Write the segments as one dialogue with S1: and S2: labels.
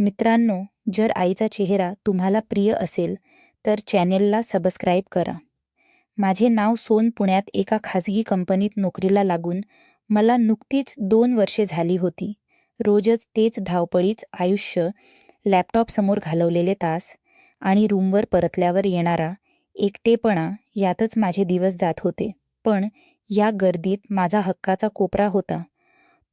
S1: मित्रांनो, जर आईचा चेहरा तुम्हाला प्रिय असेल तर चॅनेलला सबस्क्राईब करा. माझे नाव सोन. पुण्यात एका खाजगी कंपनीत नोकरीला लागून मला नुकतीच 2 वर्षे झाली होती. रोजच तेच धावपळीच आयुष्य, लॅपटॉपसमोर घालवलेले तास आणि रूमवर परतल्यावर येणारा एकटेपणा यातच माझे दिवस जात होते. पण या गर्दीत माझा हक्काचा कोपरा होता.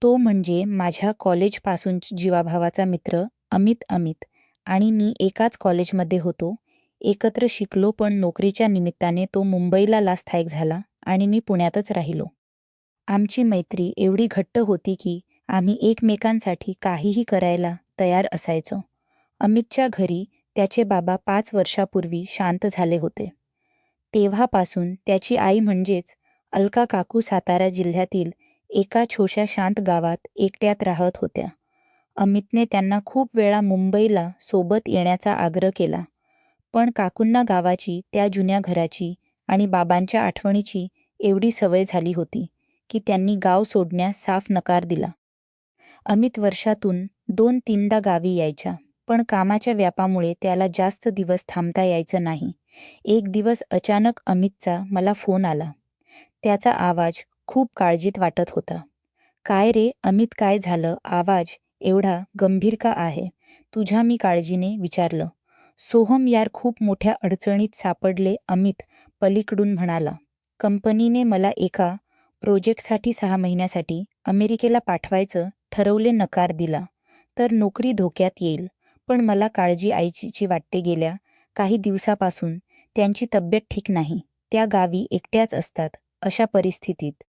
S1: तो म्हणजे माझ्या कॉलेजपासून जीवाभावाचा मित्र अमित आणि मी एकाच कॉलेजमध्ये होतो. एकत्र शिकलो, पण नोकरीच्या निमित्ताने तो मुंबईला स्थायिक झाला आणि मी पुण्यातच राहिलो. आमची मैत्री एवढी घट्ट होती की आम्ही एकमेकांसाठी काहीही करायला तयार असायचो. अमितच्या घरी त्याचे बाबा 5 वर्षापूर्वी शांत झाले होते. तेव्हापासून त्याची आई म्हणजेच अलका काकू सातारा जिल्ह्यातील एका छोट्या शांत गावात एकट्यात राहत होत्या. अमितने त्यांना खूप वेळा मुंबईला सोबत येण्याचा आग्रह केला, पण काकूंना गावाची, त्या जुन्या घराची आणि बाबांच्या आठवणीची एवढी सवय झाली होती की त्यांनी गाव सोडण्यास साफ नकार दिला. अमित वर्षातून 2-3दा गावी यायच्या, पण कामाच्या व्यापामुळे त्याला जास्त दिवस थांबता यायचं नाही. एक दिवस अचानक अमितचा मला फोन आला. त्याचा आवाज खूप काळजीत वाटत होता. "काय रे अमित, काय झालं? आवाज एवढा गंभीर का आहे तुझ्या?" मी काळजीने विचारलं. "सोहम यार, खूप मोठ्या अडचणीत सापडले." अमित पलीकडून म्हणाला. "कंपनीने मला एका प्रोजेक्टसाठी 6 महिन्यासाठी अमेरिकेला पाठवायचं ठरवले. नकार दिला तर नोकरी धोक्यात येईल." पण मला काळजी आईची वाटते. गेल्या काही दिवसापासून त्यांची तब्येत ठीक नाही. त्या गावी एकट्याच असतात. अशा परिस्थितीत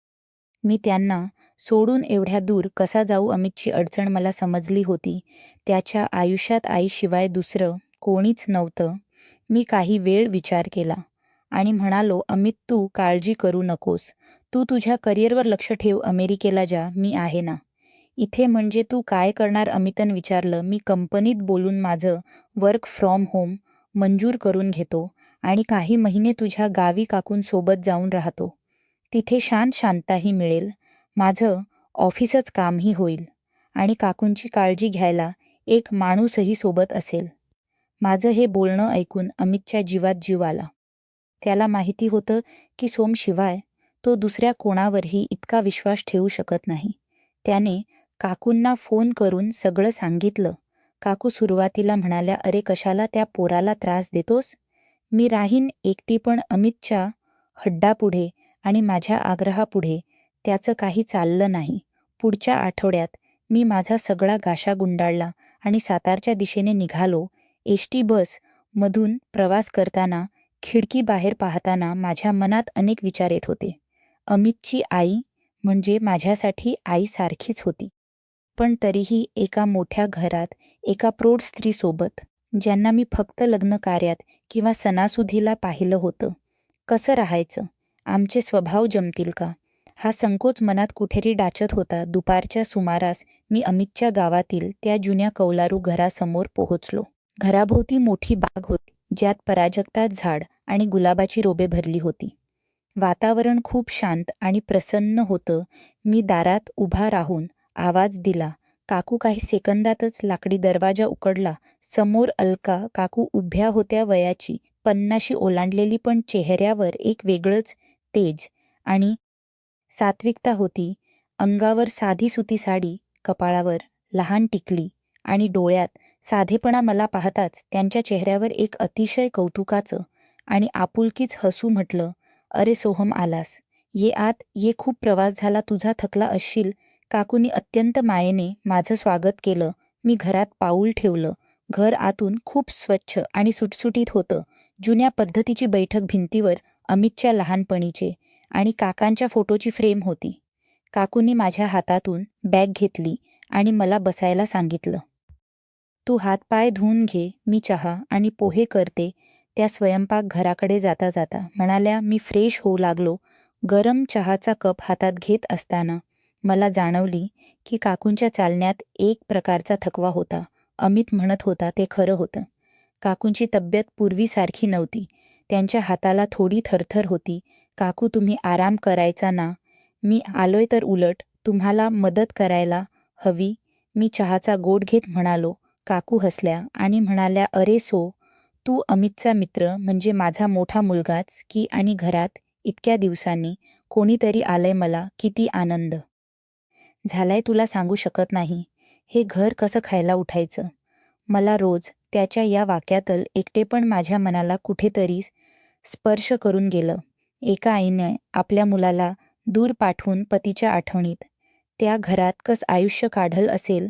S1: मी त्यांना सोडून एवढ्या दूर कसा जाऊ? अमितची अडचण मला समजली होती. त्याच्या आयुष्यात आईशिवाय दुसरं कोणीच नव्हतं. मी काही वेळ विचार केला आणि म्हणालो, "अमित, तू काळजी करू नकोस. तू तुझ्या करिअरवर लक्ष ठेव. अमेरिकेला जा, मी आहे ना." "इथे म्हणजे तू काय करणार?" अमितने विचारलं. "मी कंपनीत बोलून माझं वर्क फ्रॉम होम मंजूर करून घेतो आणि काही महिने तुझ्या गावी काकूंसोबत जाऊन राहतो. तिथे शांतताही मिळेल. माझं ऑफिसच कामही होईल आणि काकूंची काळजी घ्यायला एक माणूसही सोबत असेल." माझं हे बोलणं ऐकून अमितच्या जीवात जीव आला. त्याला माहिती होतं की सोमशिवाय तो दुसऱ्या कोणावरही इतका विश्वास ठेवू शकत नाही. त्याने काकूंना फोन करून सगळं सांगितलं. काकू सुरुवातीला म्हणाल्या, "अरे, कशाला त्या पोराला त्रास देतोस? मी राहीन एकटी." पण अमितच्या हड्डापुढे आणि माझ्या आग्रहापुढे त्याचं काही चाललं नाही. पुढच्या आठवड्यात मी माझा सगळा गाशा गुंडाळला आणि सातारच्या दिशेने निघालो. एसटी बस मधून प्रवास करताना खिडकीबाहेर पाहताना माझ्या मनात अनेक विचार येत होते. अमितची आई म्हणजे माझ्यासाठी आईसारखीच होती. पण तरीही एका मोठ्या घरात एका प्रौढ स्त्रीसोबत, ज्यांना मी फक्त लग्न कार्यात किंवा सणासुदीला पाहिलं होतं, कसं राहायचं? आमचे स्वभाव जमतील का? हा संकोच मनात कुठेतरी डाचत होता. दुपारच्या सुमारास मी अमितच्या गावातील त्या जुन्या कौलारू घरासमोर पोहोचलो. घराभोवती मोठी बाग होती, ज्यात पराजक्ता झाड आणि गुलाबाची रोपे भरली होती. वातावरण खूप शांत आणि प्रसन्न होतं. मी दारात उभा राहून आवाज दिला. काकू काही सेकंदातच लाकडी दरवाजा उघडला. समोर अलका काकू उभ्या होत्या. वयाची 50शी ओलांडलेली, पण चेहऱ्यावर एक वेगळंच तेज आणि सात्विकता होती. अंगावर साधी सुती साडी, कपाळावर लहान टिकली आणि डोळ्यात साधेपणा. मला पाहताच त्यांच्या चेहऱ्यावर एक अतिशय कौतुकाचं आणि आपुलकीच हसू. म्हटलं, "अरे सोहम, आलास? ये आत ये. खूप प्रवास झाला तुझा, थकला असशील." काकूंनी अत्यंत मायेने माझं स्वागत केलं. मी घरात पाऊल ठेवलं. घर आतून खूप स्वच्छ आणि सुटसुटीत होतं. जुन्या पद्धतीची बैठक, भिंतीवर अमितच्या लहानपणीचे आणि काकांच्या फोटोची फ्रेम होती. काकूंनी माझ्या हातातून बॅग घेतली आणि मला बसायला सांगितलं. "तू हातपाय धुवून घे, मी चहा आणि पोहे करते." त्या स्वयंपाकघराकडे जाता जाता म्हणाल्या. मी फ्रेश होऊ लागलो. गरम चहाचा कप हातात घेत असताना मला जाणवली की काकूंच्या चालण्यात एक प्रकारचा थकवा होता. अमित म्हणत होता ते खरं होतं. काकूंची तब्येत पूर्वीसारखी नव्हती. त्यांच्या हाताला थोडी थरथर होती. "काकू, तुम्ही आराम करायचा ना? मी आलोय तर उलट तुम्हाला मदत करायला हवी." मी चहाचा गोट घेत म्हणालो, काकू हसल्या आणि म्हणाल्या, "अरे सो, तू अमितचा मित्र म्हणजे माझा मोठा मुलगाच की आणि घरात इतक्या दिवसांनी कोणीतरी आलंय मला किती आनंद झालाय तुला सांगू शकत नाही. हे घर कसं खायला उठायचं. मला रोज त्याच्या या वाक्यातलं एकटेपण माझ्या मनाला कुठेतरी स्पर्श करून गेलं. एका आईने आपल्या मुलाला दूर पाठवून पतीच्या आठवणीत त्या घरात कसं आयुष्य काढलं असेल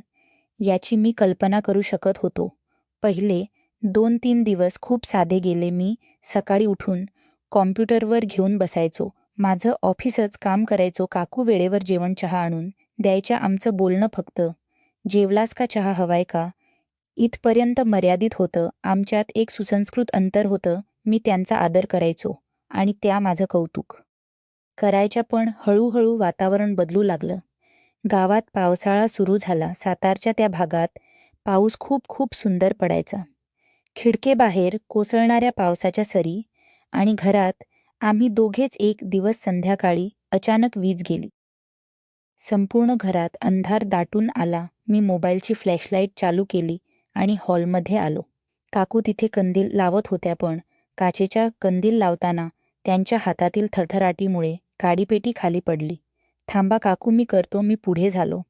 S1: याची मी कल्पना करू शकत होतो. पहिले 2-3 दिवस खूप साधे गेले. मी सकाळी उठून कॉम्प्युटरवर घेऊन बसायचो. माझं ऑफिसच काम करायचो. काकू वेळेवर जेवण चहा आणून द्यायच्या. आमचं बोलणं फक्त "जेवलास का? चहा हवाय का?" इथपर्यंत मर्यादित होतं. आमच्यात एक सुसंस्कृत अंतर होतं. मी त्यांचा आदर करायचो आणि त्या माझं कौतुक करायच्या. पण हळूहळू वातावरण बदलू लागलं. गावात पावसाळा सुरू झाला. सातारच्या त्या भागात पाऊस खूप खूप सुंदर पडायचा. खिडकेबाहेर कोसळणाऱ्या पावसाच्या सरी आणि घरात आम्ही दोघेच. एक दिवस संध्याकाळी अचानक वीज गेली. संपूर्ण घरात अंधार दाटून आला. मी मोबाईलची फ्लॅशलाईट चालू केली आणि हॉलमध्ये आलो. काकू तिथे कंदील लावत होत्या, पण काचेच्या कंदील लावताना त्यांच्या हातातील थरथराटीमुळे काडीपेटी खाली पडली. "थांबा काकू, मी करतो." मी पुढे झालो.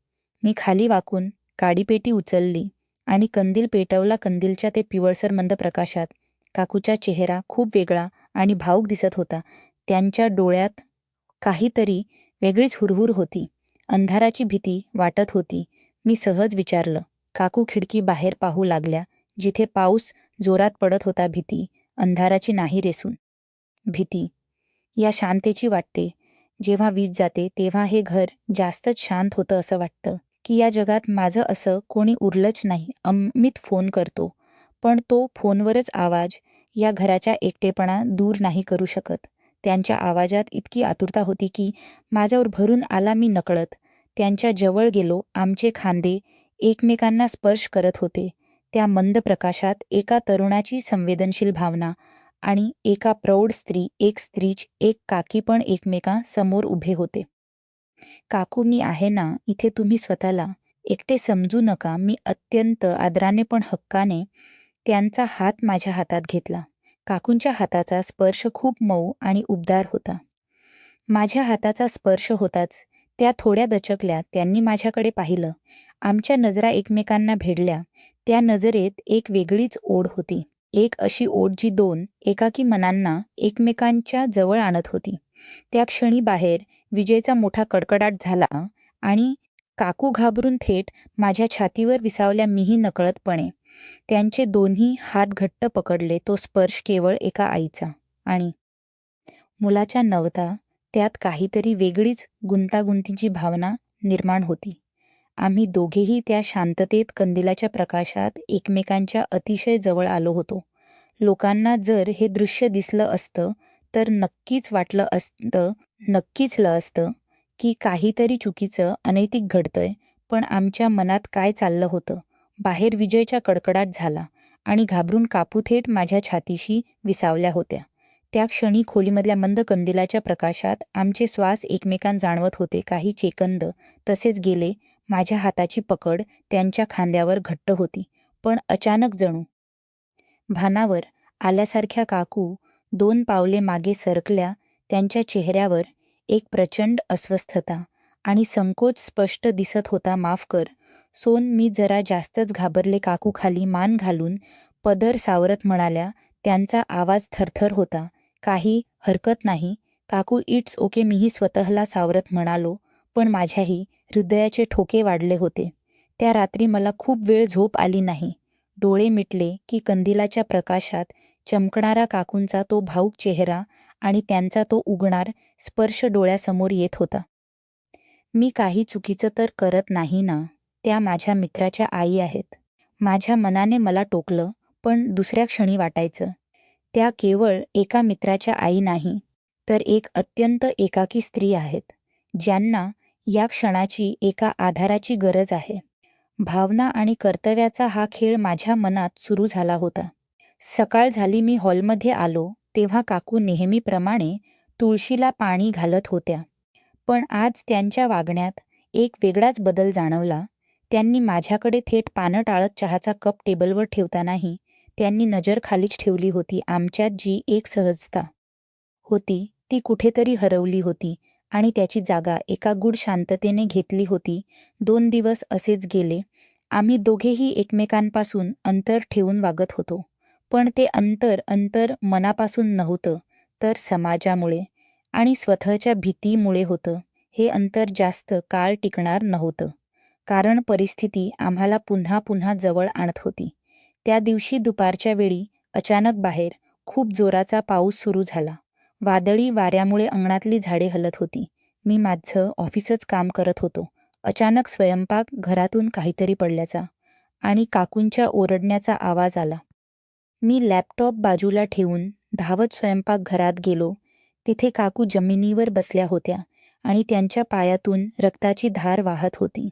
S1: मी खाली वाकून काडीपेटी उचलली आणि कंदील पेटवला. कंदीलच्या ते पिवळसर मंद प्रकाशात काकूचा चेहरा खूप वेगळा आणि भावूक दिसत होता. त्यांच्या डोळ्यात काहीतरी वेगळीच हुरहुर होती. अंधाराची भीती वाटत होती. मी सहज विचारलं. काकू खिडकी बाहेर पाहू लागल्या, जिथे पाऊस जोरात पडत होता. "भीती अंधाराची नाही रेसून. भीती या शांतेची वाटते. जेव्हा वीज जाते तेव्हा हे घर जास्तच शांत होतं. असं वाटतं की या जगात माझं असं कोणी उरलंच नाही." अमित फोन करतो, पण तो फोनवरच आवाज या घराच्या एकटेपणा दूर नाही करू शकत. त्यांच्या आवाजात इतकी आतुरता होती की माझ्यावर भरून आला. मी नकळत त्यांच्या जवळ गेलो. आमचे खांदे एकमेकांना स्पर्श करत होते. त्या मंद प्रकाशात एका तरुणाची संवेदनशील भावना आणि एका प्रौढ स्त्री, एक स्त्रीच, एक काकी पण एकमेकांसमोर उभे होते. "काकू, मी आहे ना इथे. तुम्ही स्वतःला एकटे समजू नका." मी अत्यंत आदराने पण हक्काने त्यांचा हात माझ्या हातात घेतला. काकूंच्या हाताचा स्पर्श खूप मऊ आणि उबदार होता. माझ्या हाताचा स्पर्श होताच त्या थोड्या दचकल्या. त्यांनी माझ्याकडे पाहिलं. आमच्या नजरा एकमेकांना भिडल्या. त्या नजरेत एक वेगळीच ओढ होती. एक अशी ओढ जी दोन एकाकी मनांना एकमेकांच्या जवळ आणत होती. त्या क्षणी बाहेर विजेचा मोठा कडकडाट झाला आणि काकू घाबरून थेट माझ्या छातीवर विसावल्या. मीही नकळतपणे त्यांचे दोन्ही हात घट्ट पकडले. तो स्पर्श केवळ एका आईचा आणि मुलाच्या नव्हता. त्यात काहीतरी वेगळीच गुंतागुंतीची भावना निर्माण होती. आम्ही दोघेही त्या शांततेत, कंदिलाच्या प्रकाशात एकमेकांच्या अतिशय जवळ आलो होतो. लोकांना जर हे दृश्य दिसलं असतं तर नक्कीच असतं की काहीतरी चुकीचं, अनैतिक घडतंय. पण आमच्या मनात काय चाललं होतं? बाहेर विजेचा कडकडाट झाला आणि घाबरून काकू थेट माझ्या छातीशी विसावल्या होत्या. त्या क्षणी खोलीमधल्या मंद कंदिलाच्या प्रकाशात आमचे श्वास एकमेकांना जाणवत होते. काही सेकंद तसेच गेले. माझ्या हाताची पकड त्यांच्या खांद्यावर घट्ट होती. पण अचानक जणू भानावर आल्यासारख्या काकू 2 पावले मागे सरकल्या. त्यांच्या चेहऱ्यावर एक प्रचंड अस्वस्थता आणि संकोच स्पष्ट दिसत होता. "माफ कर सोन, मी जरा जास्तच घाबरले." काकू खाली मान घालून पदर सावरत म्हणाल्या. त्यांचा आवाज थरथर होता. "काही हरकत नाही काकू, इट्स ओके." मीही स्वतःला सावरत म्हणालो, पण माझ्याही हृदयाचे ठोके वाढले होते. त्या रात्री मला खूप वेळ झोप आली नाही. डोळे मिटले की कंदिलाच्या प्रकाशात चमकणारा काकूंचा तो भाऊक चेहरा आणि त्यांचा तो उगणार स्पर्श डोळ्यासमोर येत होता. मी काही चुकीचं तर करत नाही ना? त्या माझ्या मित्राच्या आई आहेत. माझ्या मनाने मला टोकलं, पण दुसऱ्या क्षणी वाटायचं त्या केवळ एका मित्राच्या आई नाही, तर एक अत्यंत एकाकी स्त्री आहेत, ज्यांना या क्षणाची एका आधाराची गरज आहे. भावना आणि कर्तव्याचा हा खेळ माझ्या मनात सुरू झाला होता. सकाळ झाली. मी हॉलमध्ये आलो तेव्हा काकू नेहमीप्रमाणे तुळशीला पाणी घालत होत्या. पण आज त्यांच्या वागण्यात एक वेगळाच बदल जाणवला. त्यांनी माझ्याकडे थेट पानं टाळत चहाचा कप टेबलवर ठेवतानाही त्यांनी नजर खालीच ठेवली होती. आमच्यात जी एक सहजता होती ती कुठेतरी हरवली होती आणि त्याची जागा एका गूढ शांततेने घेतली होती. 2 दिवस असेच गेले. आम्ही दोघेही एकमेकांपासून अंतर ठेवून वागत होतो. पण ते अंतर मनापासून नव्हतं, तर समाजामुळे आणि स्वतःच्या भीतीमुळे होतं. हे अंतर जास्त काळ टिकणार नव्हतं, कारण परिस्थिती आम्हाला पुन्हा पुन्हा जवळ आणत होती. त्या दिवशी दुपारच्या वेळी अचानक बाहेर खूप जोराचा पाऊस सुरू झाला. वादळी वाऱ्यामुळे अंगणातली झाडे हलत होती. मी माझं ऑफिसच काम करत होतो. अचानक स्वयंपाक घरातून काहीतरी पडल्याचा आणि काकूंच्या ओरडण्याचा आवाज आला. मी लॅपटॉप बाजूला ठेवून धावत स्वयंपाकघरात गेलो. तिथे काकू जमिनीवर बसल्या होत्या आणि त्यांच्या पायातून रक्ताची धार वाहत होती.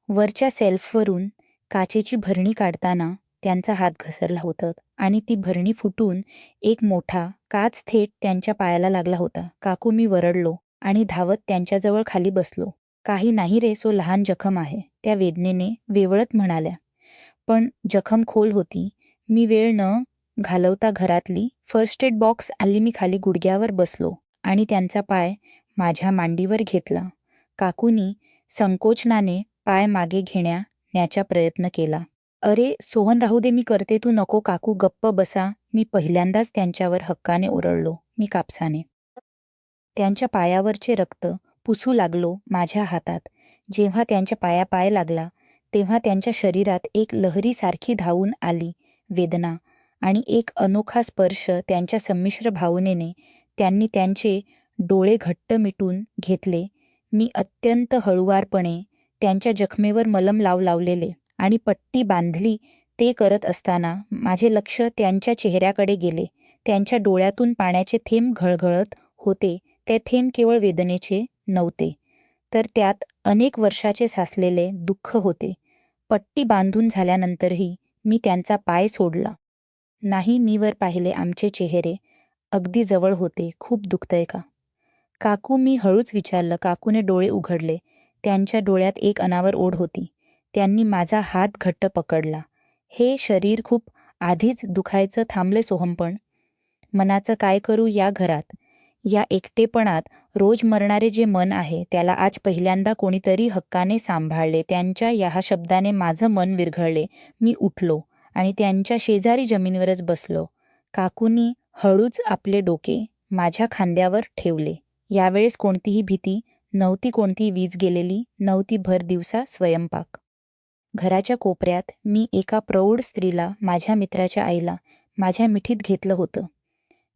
S1: वरच्या सेल्फवरून काचेची भरणी काढताना त्यांचा हात घसरला होता आणि ती भरणी फुटून एक मोठा काच थेट त्यांच्या पायाला लागला होता. काकू, मी वरडलो आणि धावत त्यांच्याजवळ खाली बसलो. काही नाही रे, सो लहान जखम आहे, त्या वेदनेने वेवळत म्हणाल्या. पण जखम खोल होती. मी वेळ न घालवता घरातली फर्स्ट एड बॉक्स आणली. मी खाली गुडघ्यावर बसलो आणि त्यांचा पाय माझ्या मांडीवर घेतला. काकूनी संकोचनाने पाय मागे घेण्याचा प्रयत्न केला. अरे सोहन, राहू दे, मी करते, तू नको. काकू, गप्प बसा. मी पहिल्यांदाच त्यांच्यावर हक्काने ओरडलो. मी कापसाने त्यांच्या पायावरचे रक्त पुसू लागलो माझ्या हातात. जेव्हा त्यांच्या पाय लागला तेव्हा त्यांच्या शरीरात एक लहरीसारखी धावून आली वेदना आणि एक अनोखा स्पर्श. त्यांच्या संमिश्र भावनेने त्यांनी त्यांचे डोळे घट्ट मिटून घेतले. मी अत्यंत हळुवारपणे त्यांच्या जखमेवर मलम लावलेले आणि पट्टी बांधली. ते करत असताना माझे लक्ष त्यांच्या चेहऱ्याकडे गेले. त्यांच्या डोळ्यातून पाण्याचे थेंब घळघळत होते. ते थेंब केवळ वेदनेचे नव्हते, तर त्यात अनेक वर्षाचे साचलेले दुःख होते. पट्टी बांधून झाल्यानंतरही मी त्यांचा पाय सोडला नाही. मी वर पाहिले. आमचे चेहरे अगदी जवळ होते. खूप दुखतंय का, काकू, मी हळूच विचारलं. काकूने डोळे उघडले. त्यांच्या डोळ्यात एक अनावर ओढ होती. त्यांनी माझा हात घट्ट पकडला. हे शरीर खूप आधीच दुखायचं थांबले सोहम, पण मनाचं काय करू या घरात, या एकटेपणात. रोज मरणारे जे मन आहे त्याला आज पहिल्यांदा कोणीतरी हक्काने सांभाळले. त्यांच्या या शब्दाने माझं मन विरघळले. मी उठलो आणि त्यांच्या शेजारी जमिनीवरच बसलो. काकूंनी हळूच आपले डोके माझ्या खांद्यावर ठेवले. यावेळेस कोणतीही भीती नव्हती, कोणतीही वीज गेलेली नव्हती. भर दिवसा स्वयंपाक घराच्या कोपऱ्यात मी एका प्रौढ स्त्रीला, माझ्या मित्राच्या आईला, माझ्या मिठीत घेतलं होतं.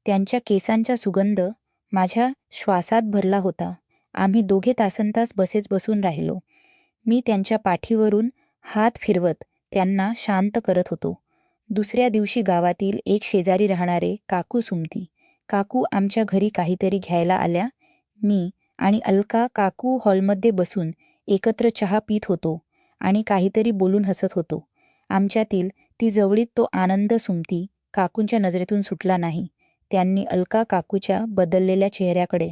S1: त्यांच्या केसांचा सुगंध माझ्या श्वासात भरला होता. आम्ही दोघे तासनतास बसेच बसून राहिलो. मी त्यांच्या पाठीवरून हात फिरवत त्यांना शांत करत होतो. दुसऱ्या दिवशी गावातील एक शेजारी राहणारे काकू सुमती काकू आमच्या घरी काहीतरी घ्यायला आल्या. मी आणि अलका काकू हॉलमध्ये बसून एकत्र चहा पित होतो आणि काहीतरी बोलून हसत होतो. आमच्यातील ती जवळीत तो आनंद सुमती काकूंच्या नजरेतून सुटला नाही. त्यांनी अलका काकूच्या बदललेल्या चेहऱ्याकडे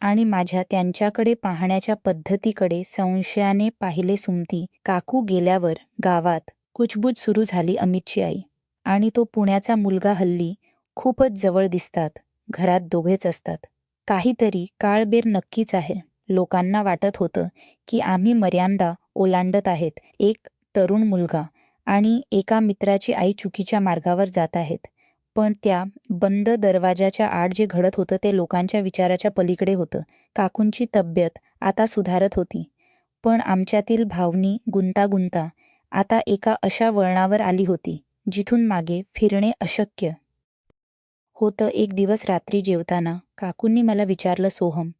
S1: आणि माझ्या त्यांच्याकडे पाहण्याच्या पद्धतीकडे संशयाने पाहिले. सुमती काकू गेल्यावर गावात कुचबुच सुरू झाली. अमितची आई आणि तो पुण्याचा मुलगा हल्ली खूपच जवळ दिसतात. घरात दोघेच असतात. काहीतरी काळबेर नक्कीच आहे. लोकांना वाटत होतं की आम्ही मर्यादा ओलांडत आहेत. एक तरुण मुलगा आणि एका मित्राची आई चुकीच्या मार्गावर जात आहेत. पण त्या बंद दरवाजाच्या आड जे घडत होतं ते लोकांच्या विचाराच्या पलीकडे होतं. काकूंची तब्येत आता सुधारत होती, पण आमच्यातील भावनी गुंतागुंता आता एका अशा वळणावर आली होती जिथून मागे फिरणे अशक्य होतं. एक दिवस रात्री जेवताना काकूंनी मला विचारलं, सोहम,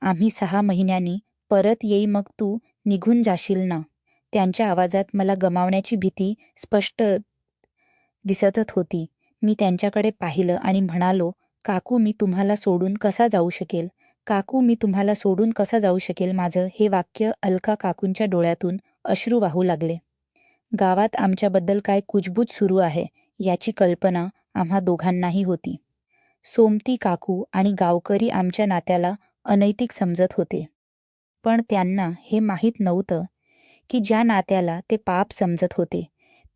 S1: आम्ही 6 महिन्यांनी परत येई, मग तू निघून जाशील ना? त्यांच्या आवाजात मला गमावण्याची भीती स्पष्ट दिसतच होती. मी त्यांच्याकडे पाहिलं आणि म्हणालो, काकू, मी तुम्हाला सोडून कसा जाऊ शकेल? काकू, मी तुम्हाला सोडून कसा जाऊ शकेल? माझं हे वाक्य अलका काकूंच्या डोळ्यातून अश्रू वाहू लागले. गावात आमच्याबद्दल काय कुजबूज सुरू आहे याची कल्पना आम्हा दोघांनाही होती. सोमती काकू आणि गावकरी आमच्या नात्याला अनैतिक समजत होते, पण त्यांना हे माहीत नव्हतं की ज्या नात्याला ते पाप समजत होते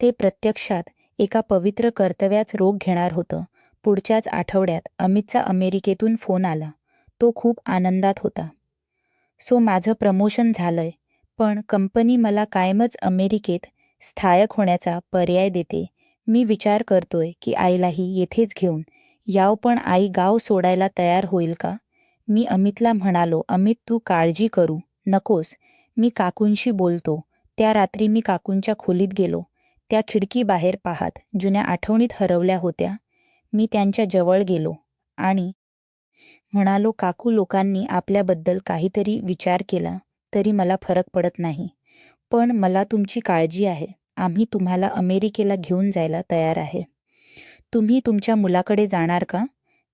S1: ते प्रत्यक्षात एका पवित्र कर्तव्याच रोग घेणार होतं. पुढच्याच आठवड्यात अमितचा अमेरिकेतून फोन आला. तो खूप आनंदात होता. माझं प्रमोशन झालंय, पण कंपनी मला कायमच अमेरिकेत स्थायिक होण्याचा पर्याय देते. मी विचार करतोय की आईलाही येथेच घेऊन याव, पण आई गाव सोडायला तयार होईल का? मी अमितला म्हणालो, अमित तू काळजी करू नकोस, मी काकूंशी बोलतो. त्या रात्री मी काकूंच्या खोलीत गेलो. त्या खिडकीबाहेर पाहत जुन्या आठवणीत हरवल्या होत्या. मी त्यांच्या जवळ गेलो आणि म्हणालो, काकू लोकांनी आपल्याबद्दल काहीतरी विचार केला तरी मला फरक पडत नाही. पण मला तुमची काळजी आहे. आम्ही तुम्हाला अमेरिकेला घेऊन जायला तयार आहे. तुम्ही तुमच्या मुलाकडे जाणार का?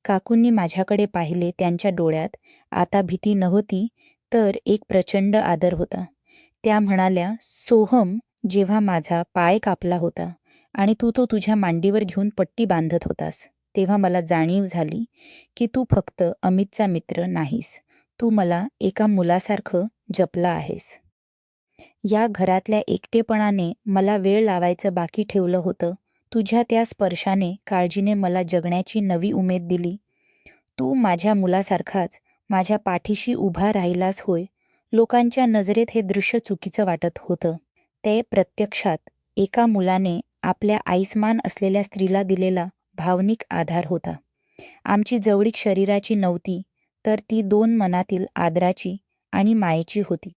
S1: काकूंनी माझ्याकडे पाहिले. त्यांच्या डोळ्यात आता भीती नव्हती, तर एक प्रचंड आदर होता. त्या म्हणाल्या, सोहम, जेव्हा माझा पाय कापला होता आणि तू तो तुझ्या मांडीवर घेऊन पट्टी बांधत होतास, तेव्हा मला जाणीव झाली की तू फक्त अमितचा मित्र नाहीस, तू मला एका मुलासारखं जपला आहेस. या घरातल्या एकटेपणाने मला वेळ लावायचं बाकी ठेवलं होतं. तुझ्या त्या स्पर्शाने, काळजीने मला जगण्याची नवी उमेद दिली. तू माझ्या मुलासारखाच माझ्या पाठीशी उभा राहिलास होय. लोकांच्या नजरेत हे दृश्य चुकीचं वाटत होतं. ते प्रत्यक्षात एका मुलाने आपल्या आईसमान असलेल्या स्त्रीला दिलेला भावनिक आधार होता. आमची जवळीक शरीराची नव्हती, तर ती दोन मनातील आदराची आणि मायेची होती.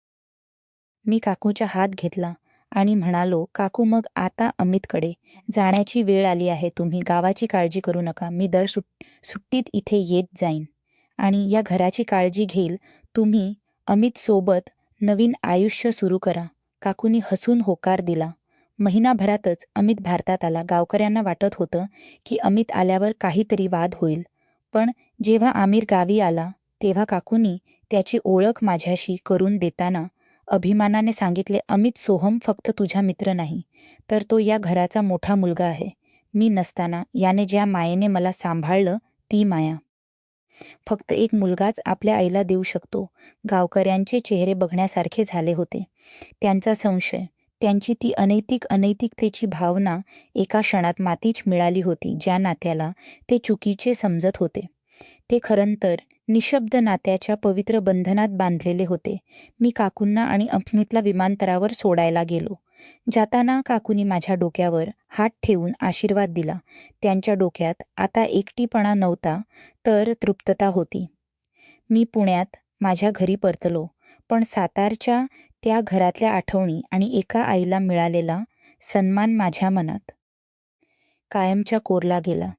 S1: मी काकूचा हात घेतला आणि म्हणालो, काकू मग आता अमितकडे जाण्याची वेळ आली आहे. तुम्ही गावाची काळजी करू नका. मी दर सुट्टीत इथे येत जाईन आणि या घराची काळजी घेईल. तुम्ही अमितसोबत नवीन आयुष्य सुरू करा. काकूनी हसून होकार दिला. महिनाभरातच अमित भारतात आला. गावकऱ्यांना वाटत होतं की अमित आल्यावर काहीतरी वाद होईल. पण जेव्हा आमिर गावी आला तेव्हा काकूनी त्याची ओळख माझ्याशी करून देताना अभिमानाने सांगितले, अमित सोहम फक्त तुझा मित्र नाही, तर तो या घराचा मोठा मुलगा आहे. मी नसताना याने ज्या मायेने मला सांभाळलं ती माया फक्त एक मुलगाच आपल्या आईला देऊ शकतो. गावकऱ्यांचे चेहरे बघण्यासारखे झाले होते. त्यांचा संशय, त्यांची ती अनैतिकतेची भावना एका क्षणात मातीच मिळाली होती. ज्या नात्याला ते चुकीचे समजत होते, ते खरंतर निशब्द नात्याच्या पवित्र बंधनात बांधलेले होते. मी काकूंना आणि अमितला विमानतळावर सोडायला गेलो. जाताना काकूनी माझ्या डोक्यावर हात ठेवून आशीर्वाद दिला. त्यांच्या डोक्यात आता एकटीपणा नव्हता, तर तृप्तता होती. मी पुण्यात माझ्या घरी परतलो, पण सातारच्या त्या घरातल्या आठवणी आणि एका आईला मिळालेला सन्मान माझ्या मनात कायमच्या कोरला गेला.